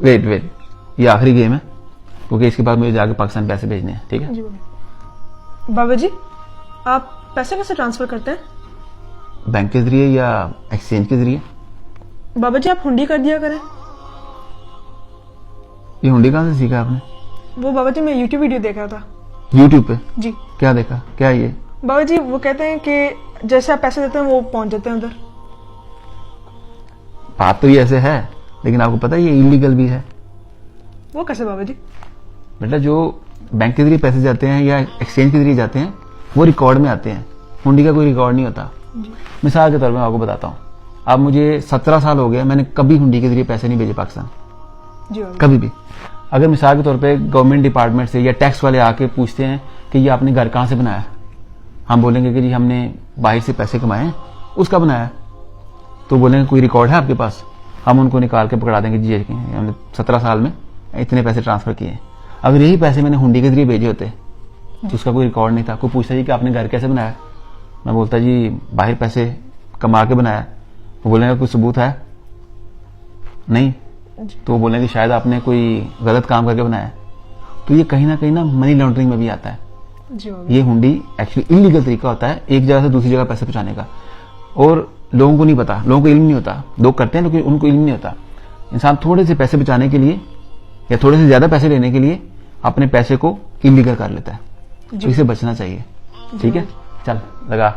Wait wait, ये आखिरी game है क्योंकि इसके बाद मुझे जाके पाकिस्तान पैसे भेजने हैं, ठीक है? जी बाबा जी, आप पैसे कैसे ट्रांसफर करते हैं? बैंक के जरिए या एक्सचेंज के जरिए? बाबा जी, आप हुंडी कर दिया करें। ये हुंडी कहाँ से सीखा आपने? वो बाबा जी, मैं यूट्यूब वीडियो देख रहा था। यूट्यूब पे? जी क्या देखा, क्या ये? बाबा जी, वो कहते हैं कि जैसे आप पैसे देते हैं वो पहुंच जाते हैं उधर। बात तो ये ऐसे है, लेकिन आपको पता है ये इलीगल भी है। वो कैसे बाबा जी? बेटा, जो बैंक के जरिए पैसे जाते हैं या एक्सचेंज के जरिए जाते हैं वो रिकॉर्ड में आते हैं, हुंडी का कोई रिकॉर्ड नहीं होता। मिसाल के तौर पर मैं आपको बताता हूँ, अब मुझे 17 साल हो गए, मैंने कभी हुंडी के जरिए पैसे नहीं भेजे पाकिस्तान, जी बाबा। कभी भी। अगर मिसाल के तौर पे गवर्नमेंट डिपार्टमेंट से या टैक्स वाले आके पूछते हैं कि ये आपने घर कहाँ से बनाया, हम बोलेंगे कि जी हमने बाहर से पैसे कमाए हैं, उसका बनाया। तो बोलेंगे कोई रिकॉर्ड है आपके पास? हम उनको निकाल के पकड़ा देंगे, जी हमने 17 साल में इतने पैसे ट्रांसफर किए हैं। अगर यही पैसे मैंने हुंडी के जरिए भेजे होते तो उसका कोई रिकॉर्ड नहीं था। कोई पूछता जी कि आपने घर कैसे बनाया, मैं बोलता जी बाहर पैसे कमा के बनाया। वो बोलेंगे कोई सबूत है? नहीं। तो वो बोलेंगे शायद आपने कोई गलत काम करके बनाया। तो ये कहीं ना मनी लॉन्ड्रिंग में भी आता है। जी बाबा। ये हुंडी एक्चुअली इलीगल तरीका होता है एक जगह से दूसरी जगह पैसे पहुंचाने का, और लोगों को नहीं पता, लोगों को इल्म नहीं होता। लोग करते हैं लेकिन उनको इल्म नहीं होता। इंसान थोड़े से पैसे बचाने के लिए या थोड़े से ज्यादा पैसे लेने के लिए अपने पैसे को इलीगल कर लेता है। तो इसे बचना चाहिए, ठीक है? चल लगा।